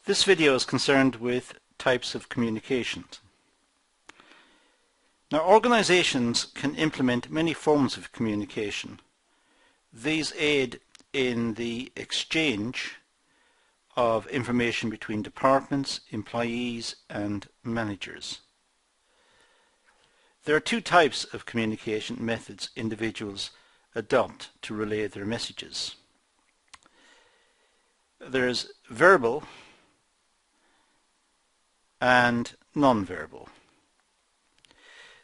This video is concerned with types of communications. Now, organizations can implement many forms of communication. These aid in the exchange of information between departments, employees, and managers. There are two types of communication methods individuals adopt to relay their messages. There's verbal and non-verbal.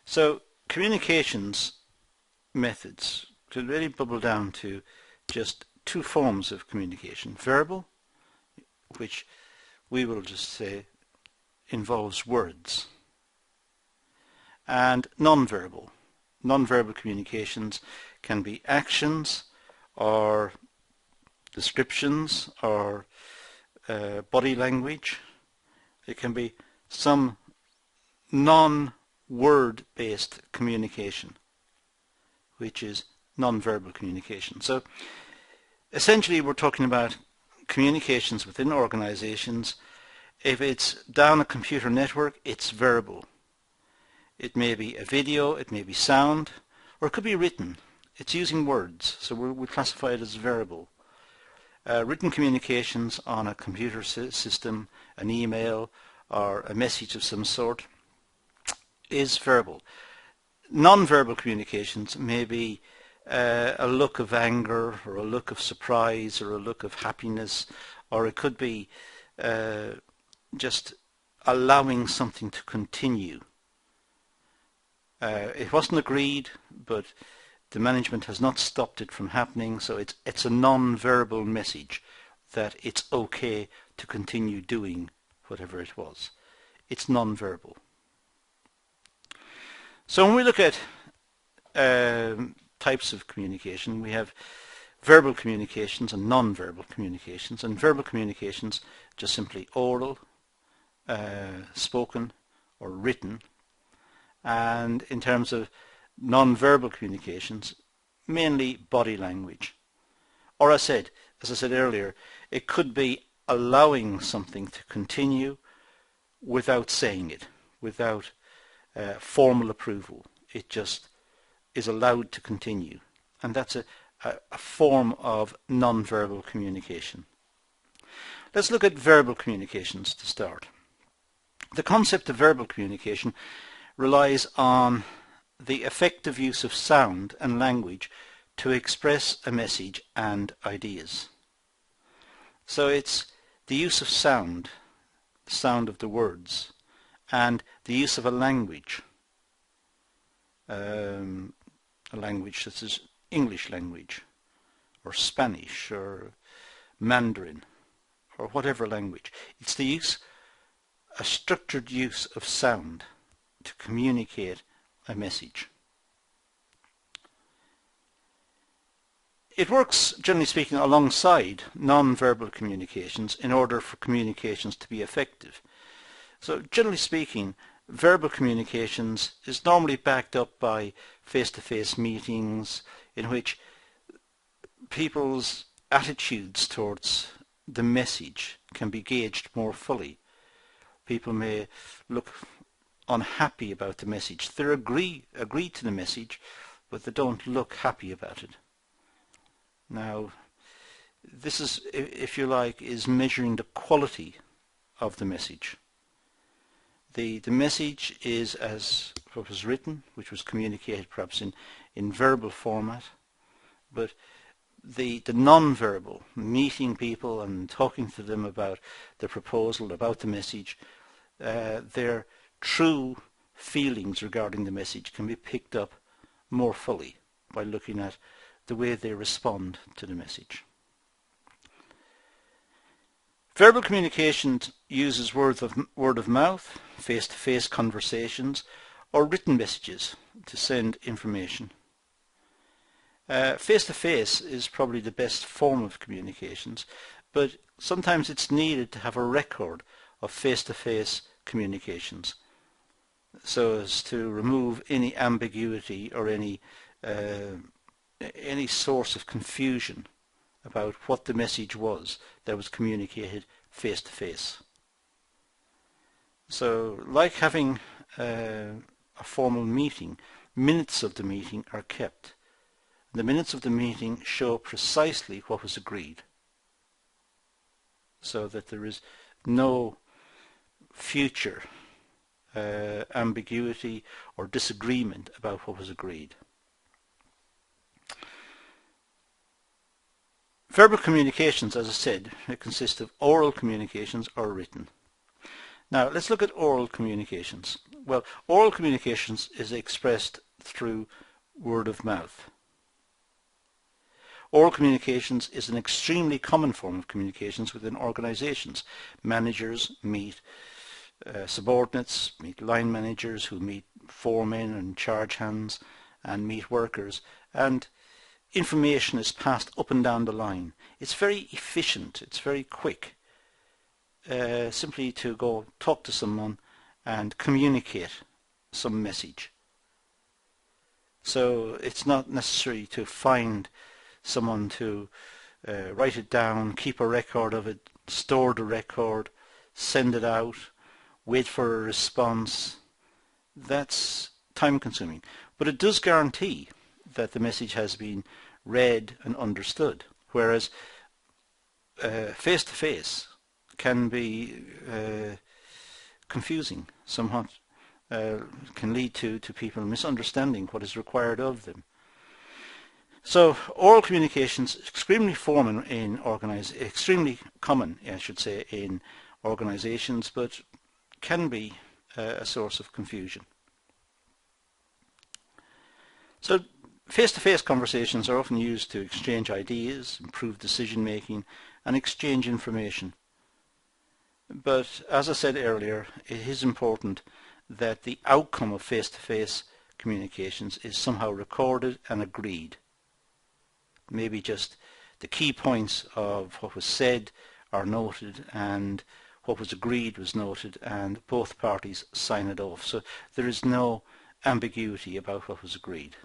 So communications methods could really bubble down to just two forms of communication. Verbal, which we will just say involves words, and non-verbal. Non-verbal communications can be actions or descriptions or body language. It can be some non-word based communication, which is non-verbal communication. So essentially we're talking about communications within organizations. If it's down a computer network, it's verbal. It may be a video, it may be sound, or it could be written. It's using words, so we classify it as verbal. Written communications on a computer system, an email, or a message of some sort is verbal. Non-verbal communications may be a look of anger, or a look of surprise, or a look of happiness, or it could be just allowing something to continue. It wasn't agreed, but the management has not stopped it from happening, so it's a non-verbal message that it's okay to continue doing whatever it was. It's non-verbal. So when we look at types of communication, we have verbal communications and non-verbal communications. And verbal communications, just simply oral, spoken or written. And in terms of non-verbal communications, mainly body language. Or as I said earlier, it could be allowing something to continue without saying it, without formal approval. It just is allowed to continue. And that's a form of non-verbal communication. Let's look at verbal communications to start. The concept of verbal communication relies on the effective use of sound and language to express a message and ideas. So it's the use of sound, the sound of the words, and the use of a language such as English language, or Spanish, or Mandarin, or whatever language. It's the use, a structured use of sound to communicate a message. It works, generally speaking, alongside non-verbal communications in order for communications to be effective. So generally speaking, verbal communications is normally backed up by face-to-face meetings in which people's attitudes towards the message can be gauged more fully. People may look unhappy about the message. They agree to the message, but they don't look happy about it. Now, this is, if you like, is measuring the quality of the message. The message is as what was written, which was communicated perhaps in verbal format, but the non-verbal, meeting people and talking to them about the proposal, about the message, their true feelings regarding the message can be picked up more fully by looking at the way they respond to the message. Verbal communication uses word of mouth, face-to-face conversations, or written messages to send information. Face-to-face is probably the best form of communications, but sometimes it's needed to have a record of face-to-face communications so as to remove any ambiguity or any source of confusion about what the message was that was communicated face to face. So like having a formal meeting, minutes of the meeting are kept. The minutes of the meeting show precisely what was agreed, so that there is no future ambiguity or disagreement about what was agreed. Verbal communications, as I said, it consists of oral communications or written. Now let's look at oral communications. Well, oral communications is expressed through word of mouth. Oral communications is an extremely common form of communications within organizations. Managers meet subordinates, meet line managers who meet foremen and charge hands and meet workers, and information is passed up and down the line. It's very efficient, it's very quick. Simply to go talk to someone and communicate some message. So it's not necessary to find someone to write it down, keep a record of it, store the record, send it out, wait for a response. That's time consuming. But it does guarantee that the message has been read and understood, whereas face-to-face can be confusing somewhat, can lead to people misunderstanding what is required of them. So oral communications extremely common, I should say, in organizations, but can be a source of confusion. So face-to-face conversations are often used to exchange ideas, improve decision making, and exchange information. But as I said earlier, it is important that the outcome of face-to-face communications is somehow recorded and agreed. Maybe just the key points of what was said are noted, and what was agreed was noted, and both parties sign it off. So there is no ambiguity about what was agreed.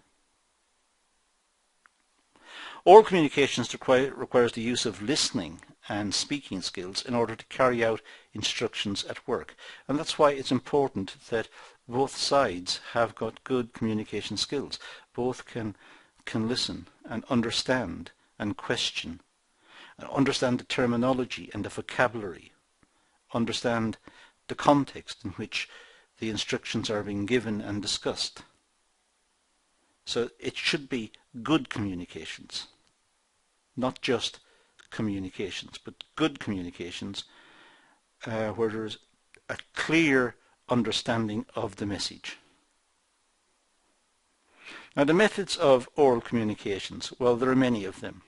Oral communications requires the use of listening and speaking skills in order to carry out instructions at work. And that's why it's important that both sides have got good communication skills. Both can listen and understand and question, and understand the terminology and the vocabulary, understand the context in which the instructions are being given and discussed. So it should be good communications, not just communications, but good communications where there's a clear understanding of the message. Now the methods of oral communications, well, there are many of them.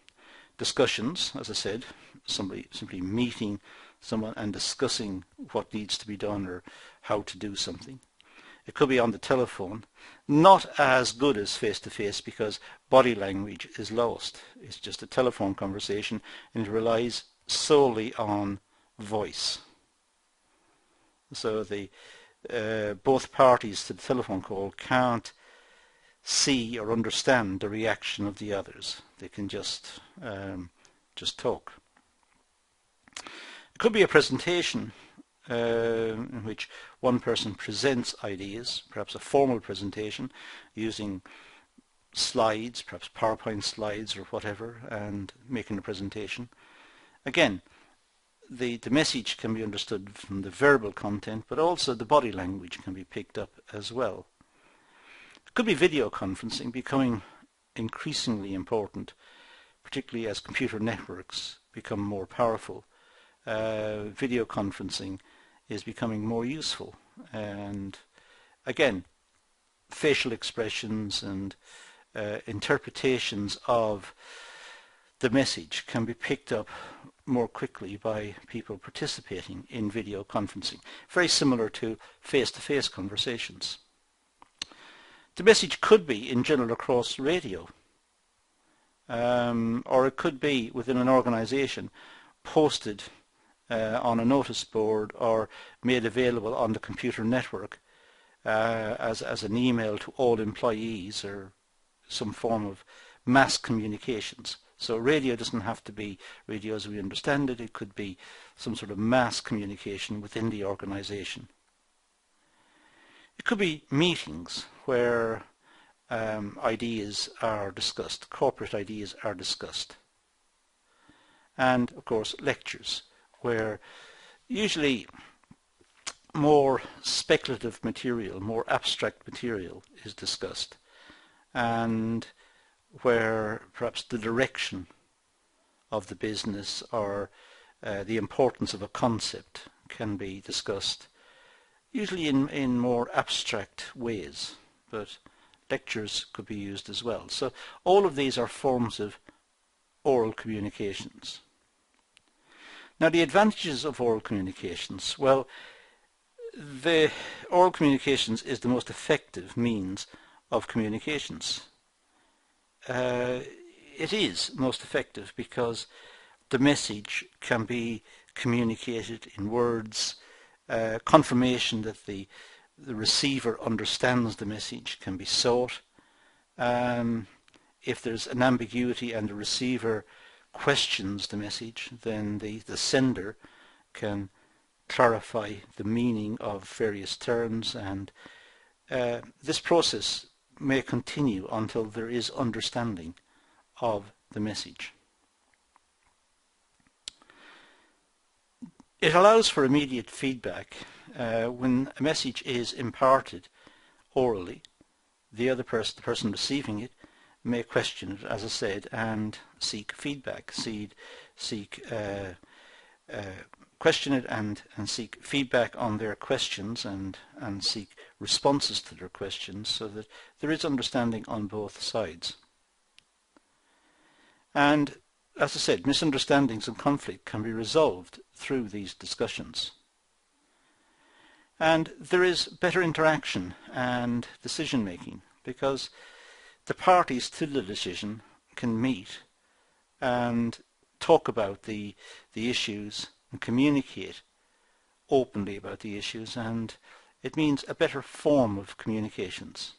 Discussions, as I said, somebody simply meeting someone and discussing what needs to be done or how to do something. It could be on the telephone, not as good as face-to-face because body language is lost. It's just a telephone conversation and it relies solely on voice. So both parties to the telephone call can't see or understand the reaction of the others. They can just talk. It could be a presentation in which one person presents ideas, perhaps a formal presentation using slides, perhaps PowerPoint slides or whatever, and making a presentation. Again, the message can be understood from the verbal content, but also the body language can be picked up as well. It could be video conferencing, becoming increasingly important, particularly as computer networks become more powerful. Video conferencing is becoming more useful, and again, facial expressions and interpretations of the message can be picked up more quickly by people participating in video conferencing, very similar to face-to-face conversations. The message could be in general across radio, or it could be within an organization posted on a notice board or made available on the computer network as an email to all employees, or some form of mass communications. So radio doesn't have to be radio as we understand it. It could be some sort of mass communication within the organization. It could be meetings where ideas are discussed, corporate ideas are discussed. And of course lectures, where usually more speculative material, more abstract material is discussed, and where perhaps the direction of the business or the importance of a concept can be discussed, usually in more abstract ways, but lectures could be used as well. So all of these are forms of oral communications. Now the advantages of oral communications, well, the oral communications is the most effective means of communications. It is most effective because the message can be communicated in words. Confirmation that the receiver understands the message can be sought. If there's an ambiguity and the receiver questions the message, then the sender can clarify the meaning of various terms, and this process may continue until there is understanding of the message. It allows for immediate feedback. When a message is imparted orally, the person receiving it, may question it, as I said, and seek feedback, question it and seek feedback on their questions and seek responses to their questions, so that there is understanding on both sides. And as I said, misunderstandings and conflict can be resolved through these discussions. And there is better interaction and decision making, because the parties to the decision can meet and talk about the issues and communicate openly about the issues, and it means a better form of communications.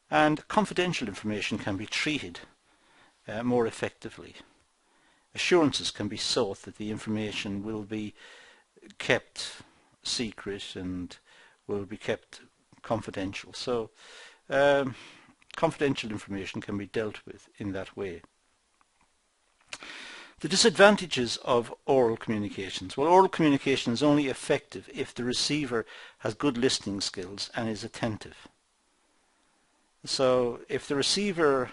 And confidential information can be treated more effectively. Assurances can be sought that the information will be kept secret and will be kept confidential. So confidential information can be dealt with in that way. The disadvantages of oral communications. Well, oral communication is only effective if the receiver has good listening skills and is attentive. So if the receiver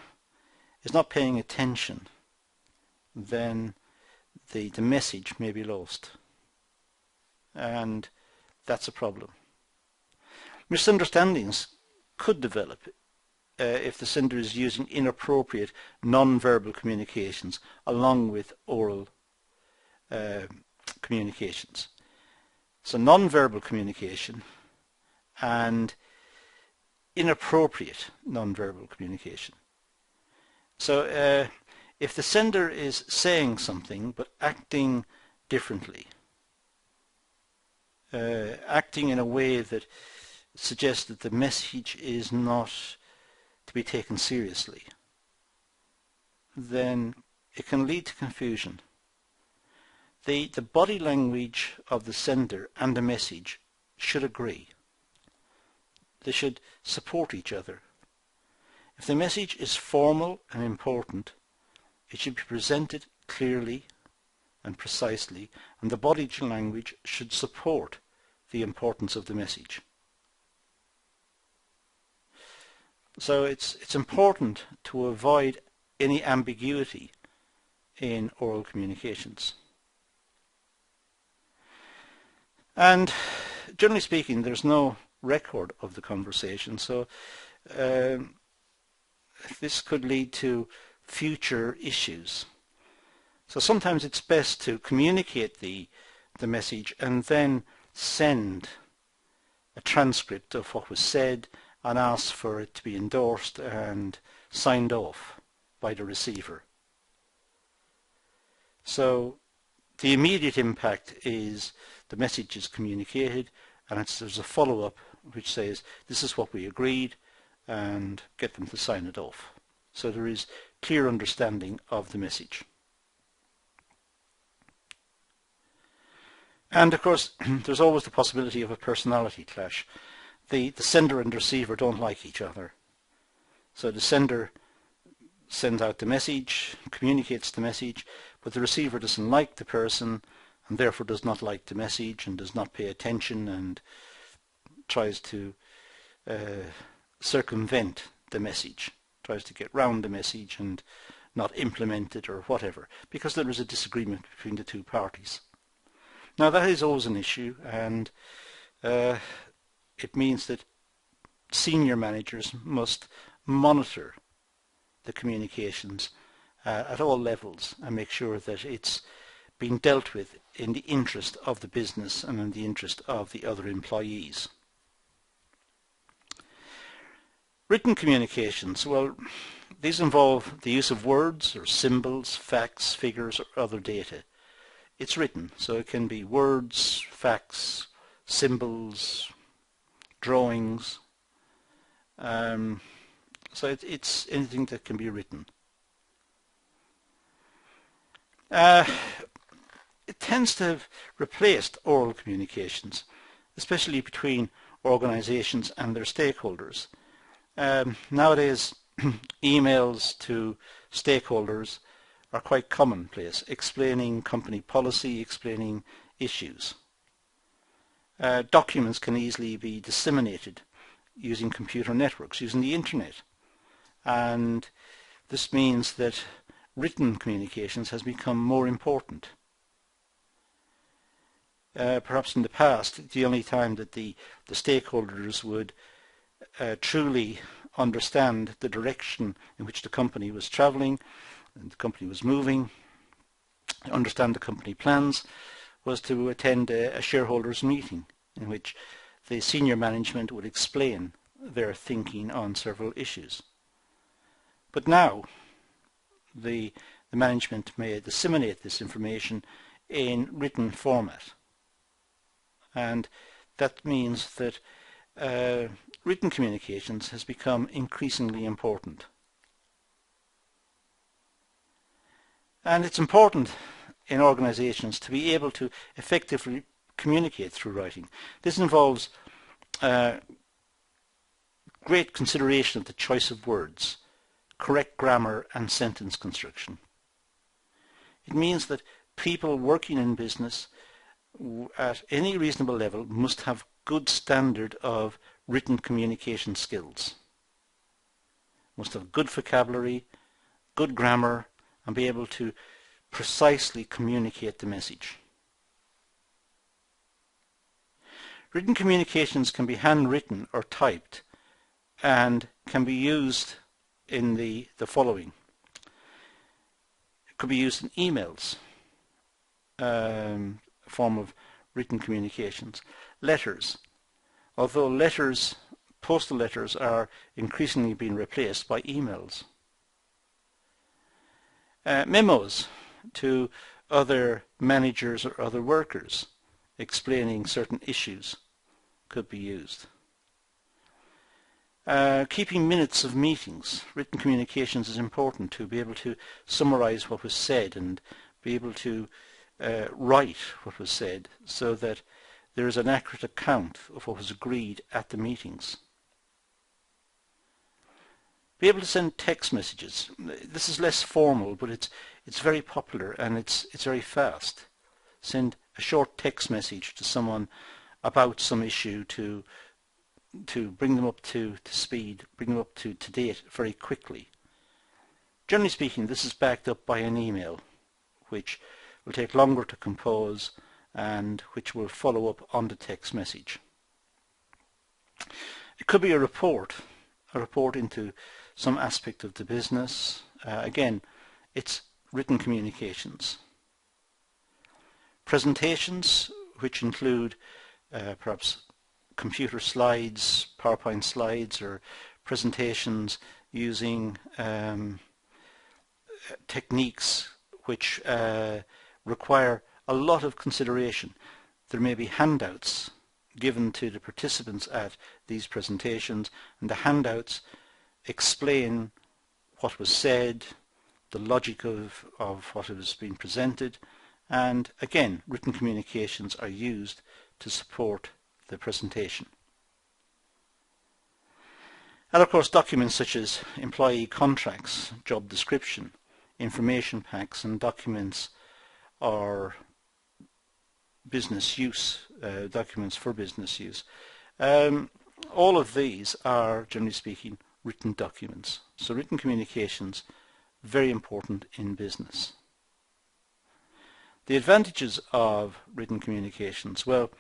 is not paying attention, then the message may be lost, and that's a problem. Misunderstandings could develop if the sender is using inappropriate non-verbal communications along with oral communications. So non-verbal communication and inappropriate non-verbal communication. So if the sender is saying something but acting differently, acting in a way that suggests that the message is not to be taken seriously, then it can lead to confusion. The body language of the sender and the message should agree. They should support each other. If the message is formal and important, it should be presented clearly and precisely, and the body language should support the importance of the message. So it's important to avoid any ambiguity in oral communications. And generally speaking, there's no record of the conversation, so this could lead to future issues. So sometimes it's best to communicate the message and then send a transcript of what was said and ask for it to be endorsed and signed off by the receiver. So the immediate impact is the message is communicated, and there's a follow-up which says this is what we agreed, and get them to sign it off. So there is clear understanding of the message. And of course, there's always the possibility of a personality clash. The sender and the receiver don't like each other. So the sender sends out the message, communicates the message, but the receiver doesn't like the person and therefore does not like the message and does not pay attention and tries to circumvent the message, tries to get round the message and not implement it or whatever, because there is a disagreement between the two parties. Now that is always an issue, and it means that senior managers must monitor the communications at all levels and make sure that it's being dealt with in the interest of the business and in the interest of the other employees. Written communications, well, these involve the use of words or symbols, facts, figures or other data. It's written, so it can be words, facts, symbols, drawings. So it's anything that can be written. It tends to have replaced oral communications, especially between organizations and their stakeholders. Nowadays, emails to stakeholders are quite commonplace, explaining company policy, explaining issues. Documents can easily be disseminated using computer networks, using the internet. And this means that written communications has become more important. Perhaps in the past, the only time that the stakeholders would truly understand the direction in which the company was travelling and the company was moving, understand the company plans, was to attend a shareholders meeting in which the senior management would explain their thinking on several issues. But now the management may disseminate this information in written format, and that means that written communications has become increasingly important. And it's important in organizations to be able to effectively communicate through writing. This involves great consideration of the choice of words, correct grammar and sentence construction. It means that people working in business at any reasonable level must have good standard of written communication skills, must have good vocabulary, good grammar, and be able to precisely communicate the message. Written communications can be handwritten or typed and can be used in the following. It could be used in emails, a form of written communications. Letters, although letters, postal letters are increasingly being replaced by emails. Memos to other managers or other workers explaining certain issues could be used. Keeping minutes of meetings. Written communications is important to be able to summarize what was said and be able to write what was said so that there is an accurate account of what was agreed at the meetings. Be able to send text messages. This is less formal, but it's very popular and it's very fast. Send a short text message to someone about some issue to bring them up to speed, bring them up to date very quickly. Generally speaking, this is backed up by an email, which will take longer to compose and which will follow up on the text message. It could be a report into some aspect of the business. Again, it's written communications. Presentations, which include perhaps computer slides, PowerPoint slides, or presentations using techniques which require a lot of consideration. There may be handouts given to the participants at these presentations, and the handouts explain what was said, the logic of what was being presented, And again, written communications are used to support the presentation. And of course, documents such as employee contracts, job description, information packs, and documents or business use, documents for business use. All of these are, generally speaking, written documents. So written communications, very important in business. The advantages of written communications, well,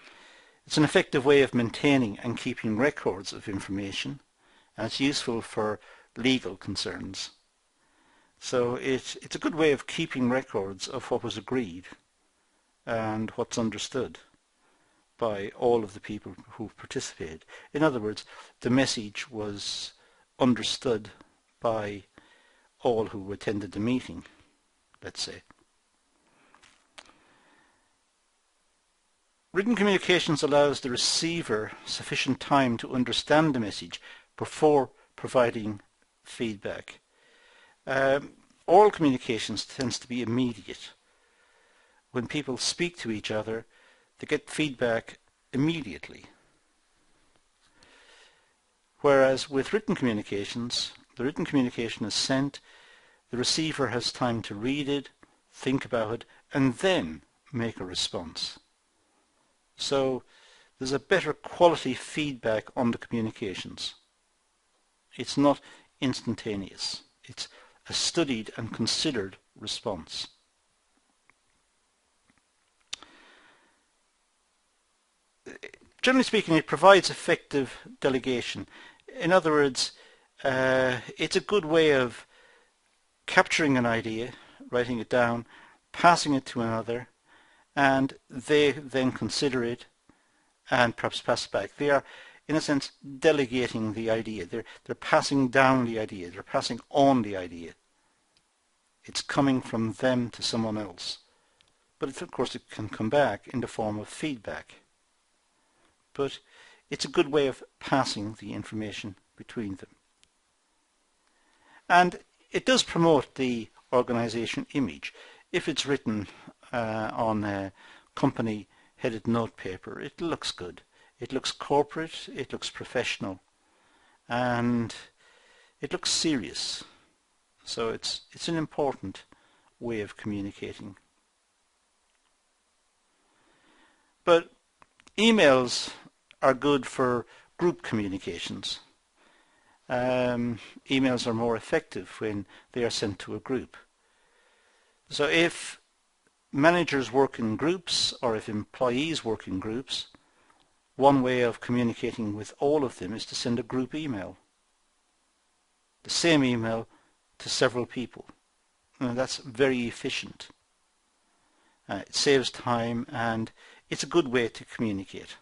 it's an effective way of maintaining and keeping records of information, and it's useful for legal concerns. So it's a good way of keeping records of what was agreed and what's understood by all of the people who participated. In other words, the message was understood by all who attended the meeting, let's say. Written communications allows the receiver sufficient time to understand the message before providing feedback. Oral communications tends to be immediate. When people speak to each other, they get feedback immediately. Whereas with written communications, the written communication is sent, the receiver has time to read it, think about it, and then make a response. So there's a better quality feedback on the communications. It's not instantaneous. It's a studied and considered response. Generally speaking, it provides effective delegation. In other words, it's a good way of capturing an idea, writing it down, passing it to another, and they then consider it and perhaps pass it back. They are, in a sense, delegating the idea. They're passing down the idea. They're passing on the idea. It's coming from them to someone else. But of course it can come back in the form of feedback. But it's a good way of passing the information between them. And it does promote the organization image. If it's written on a company headed notepaper, it looks good. It looks corporate, it looks professional, and it looks serious. So it's an important way of communicating. But emails are good for group communications. Emails are more effective when they are sent to a group. So if managers work in groups or if employees work in groups, one way of communicating with all of them is to send a group email. The same email to several people. And that's very efficient. It saves time and it's a good way to communicate.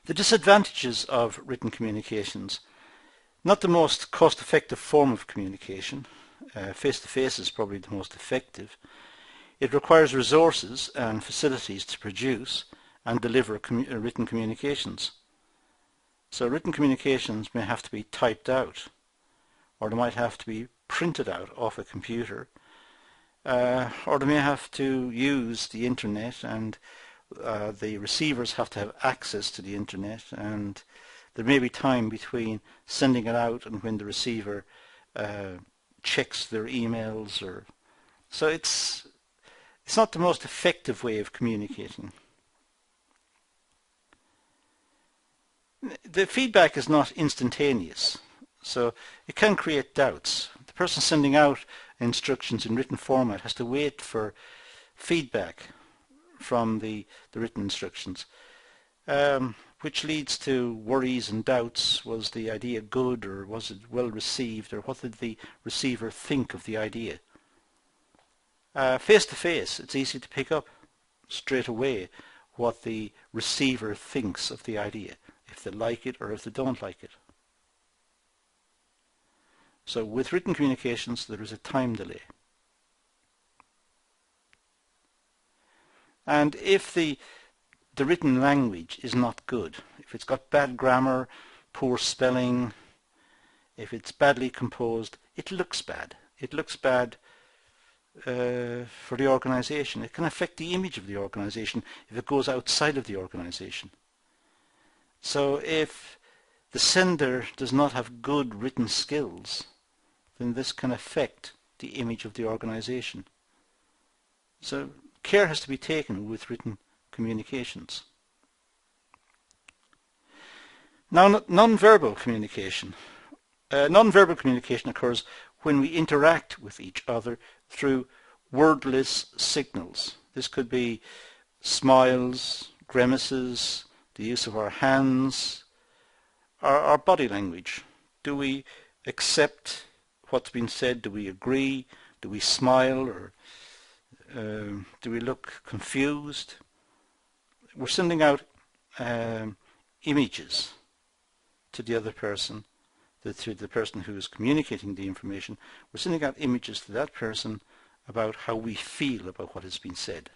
The disadvantages of written communications: not the most cost-effective form of communication. Face-to-face is probably the most effective. It requires resources and facilities to produce and deliver written communications. So written communications may have to be typed out, or they might have to be printed out off a computer, or they may have to use the internet, and the receivers have to have access to the internet, and there may be time between sending it out and when the receiver checks their emails. So it's not the most effective way of communicating. The feedback is not instantaneous, so it can create doubts. The person sending out instructions in written format has to wait for feedback from the written instructions, which leads to worries and doubts. Was the idea good, or was it well received, or what did the receiver think of the idea? Face to face, it's easy to pick up straight away what the receiver thinks of the idea, if they like it or if they don't like it. So with written communications there is a time delay. And if the written language is not good, if it's got bad grammar, poor spelling, if it's badly composed, it looks bad. It looks bad for the organization. It can affect the image of the organization if it goes outside of the organization. So if the sender does not have good written skills, then this can affect the image of the organization. So care has to be taken with written communications. Now, non-verbal communication. Non-verbal communication occurs when we interact with each other through wordless signals. This could be smiles, grimaces, the use of our hands, our body language. Do we accept what's been said? Do we agree? Do we smile? Or do we look confused? We're sending out images to the other person, to the person who is communicating the information. We're sending out images to that person about how we feel about what has been said.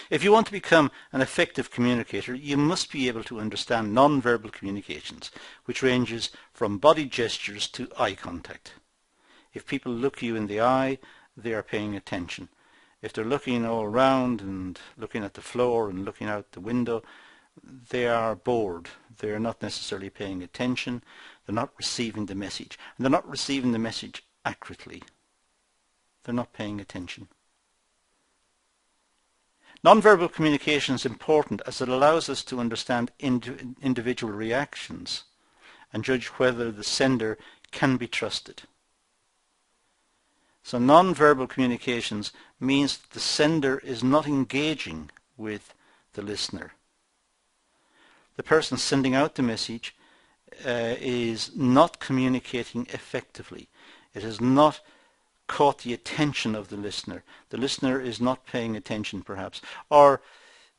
If you want to become an effective communicator, you must be able to understand non-verbal communications, which ranges from body gestures to eye contact. If people look you in the eye, they are paying attention. If they're looking all around and looking at the floor and looking out the window, they are bored. They're not necessarily paying attention. They're not receiving the message. And they're not receiving the message accurately. They're not paying attention. Non-verbal communication is important as it allows us to understand individual reactions and judge whether the sender can be trusted. So non-verbal communications means the sender is not engaging with the listener. The person sending out the message is not communicating effectively. It has not caught the attention of the listener. The listener is not paying attention perhaps. Or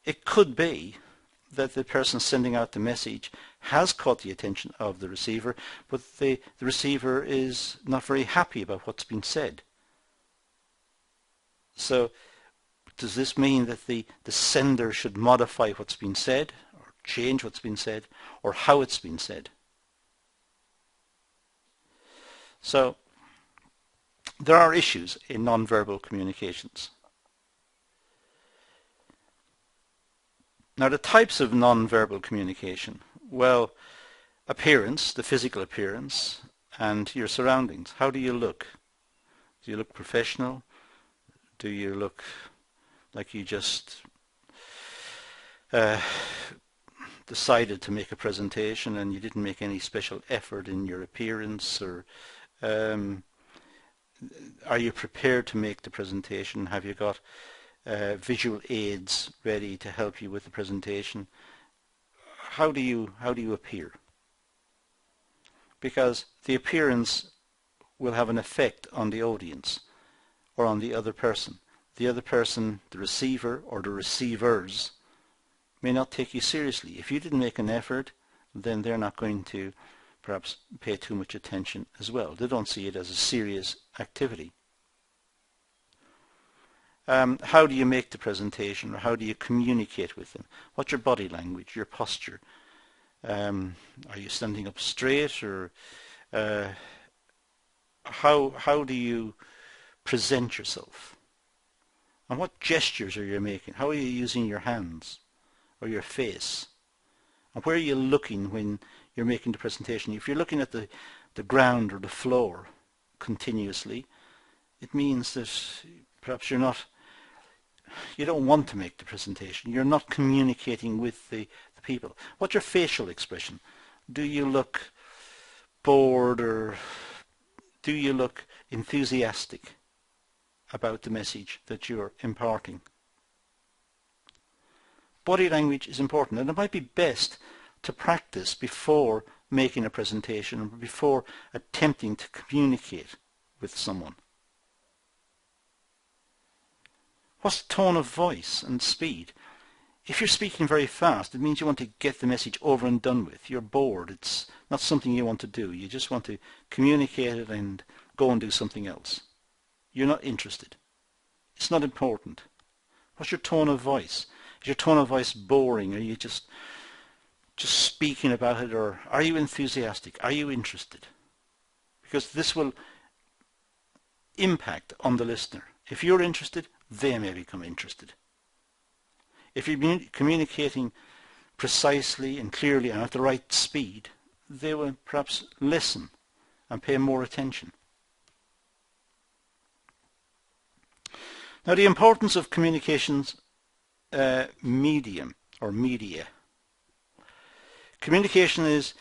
it could be that the person sending out the message has caught the attention of the receiver, but the receiver is not very happy about what's been said. So does this mean that the sender should modify what's been said, or change what's been said, or how it's been said? So there are issues in non-verbal communications. Now the types of non-verbal communication. Well, appearance, the physical appearance, and your surroundings. How do you look? Do you look professional? Do you look like you just decided to make a presentation and you didn't make any special effort in your appearance? Or are you prepared to make the presentation? Have you got visual aids ready to help you with the presentation? How do you appear? Because the appearance will have an effect on the audience or on the other person. The other person, the receiver or the receivers, may not take you seriously. If you didn't make an effort, then they're not going to perhaps pay too much attention as well. They don't see it as a serious activity. How do you make the presentation, or how do you communicate with them? What's your body language, your posture? Are you standing up straight, or how do you present yourself? And what gestures are you making? How are you using your hands or your face? And where are you looking when you're making the presentation? If you're looking at the ground or the floor continuously, it means that perhaps you don't want to make the presentation. You're not communicating with the people. What's your facial expression? Do you look bored, or do you look enthusiastic about the message that you're imparting? Body language is important, and it might be best to practice before making a presentation, or before attempting to communicate with someone. What's the tone of voice and speed? If you're speaking very fast, it means you want to get the message over and done with. You're bored. It's not something you want to do. You just want to communicate it and go and do something else. You're not interested. It's not important. What's your tone of voice? Is your tone of voice boring? Are you just speaking about it, or are you enthusiastic? Are you interested? Because this will impact on the listener. If you're interested, they may become interested. If you're communicating precisely and clearly and at the right speed, they will perhaps listen and pay more attention. Now, the importance of communications medium or media. Communication is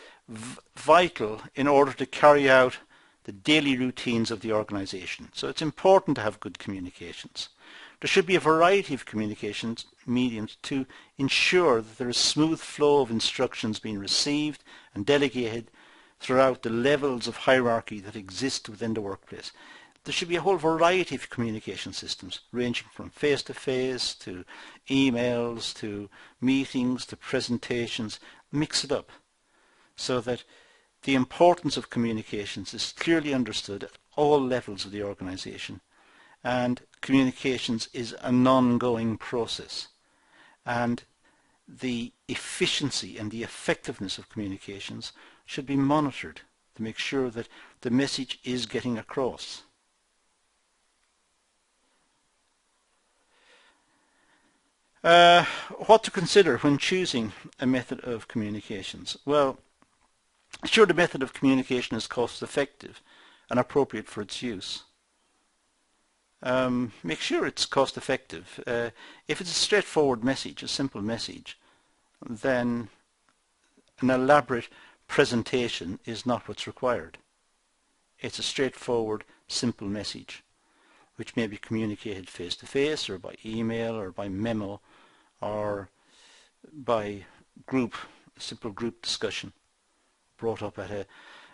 vital in order to carry out the daily routines of the organization. So it's important to have good communications. There should be a variety of communications mediums to ensure that there is smooth flow of instructions being received and delegated throughout the levels of hierarchy that exist within the workplace. There should be a whole variety of communication systems, ranging from face-to-face to emails to meetings to presentations. Mix it up so that the importance of communications is clearly understood at all levels of the organization, and communications is an ongoing process, and the efficiency and the effectiveness of communications should be monitored to make sure that the message is getting across. What to consider when choosing a method of communications? Well, sure, the method of communication is cost effective and appropriate for its use. Make sure it's cost effective. If it's a straightforward message, a simple message, then an elaborate presentation is not what's required. It's a straightforward, simple message, which may be communicated face-to-face or by email or by memo or by simple group discussion brought up at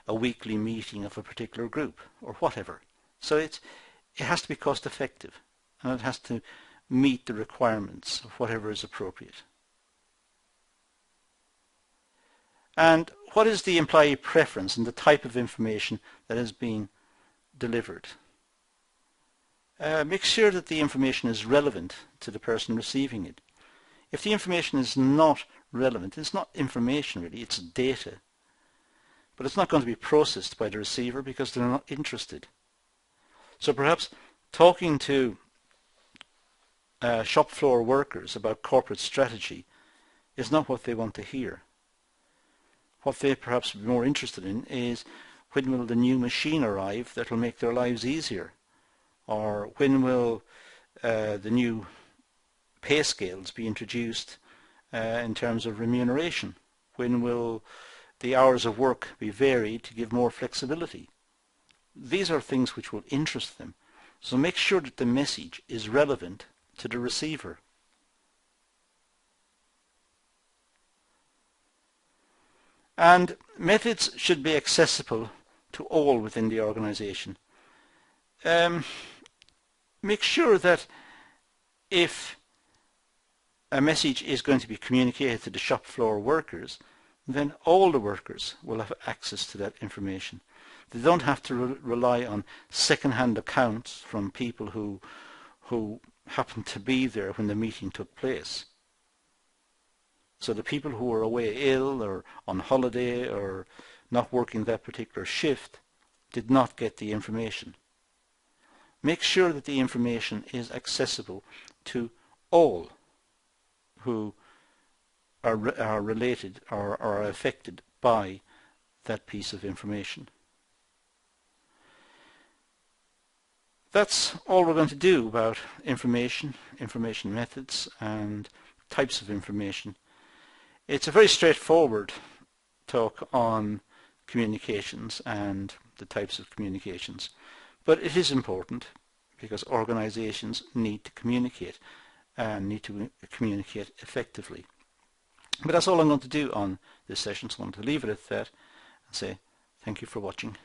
a weekly meeting of a particular group or whatever. So it has to be cost effective, and it has to meet the requirements of whatever is appropriate. And what is the employee preference and the type of information that is being delivered? Make sure that the information is relevant to the person receiving it. If the information is not relevant, it's not information really, it's data. But it's not going to be processed by the receiver because they're not interested. So perhaps talking to shop floor workers about corporate strategy is not what they want to hear. What they perhaps be more interested in is, when will the new machine arrive that will make their lives easier? Or when will the new pay scales be introduced in terms of remuneration? When will the hours of work be varied to give more flexibility? These are things which will interest them. So make sure that the message is relevant to the receiver. And methods should be accessible to all within the organization. Make sure that if a message is going to be communicated to the shop floor workers, then all the workers will have access to that information. They don't have to rely on second-hand accounts from people who happened to be there when the meeting took place. So the people who were away ill or on holiday or not working that particular shift did not get the information. Make sure that the information is accessible to all who are related or are affected by that piece of information. That's all we're going to do about information methods and types of information. It's a very straightforward talk on communications and the types of communications, but it is important because organizations need to communicate and need to communicate effectively. But that's all I'm going to do on this session, so I'm going to leave it at that and say thank you for watching.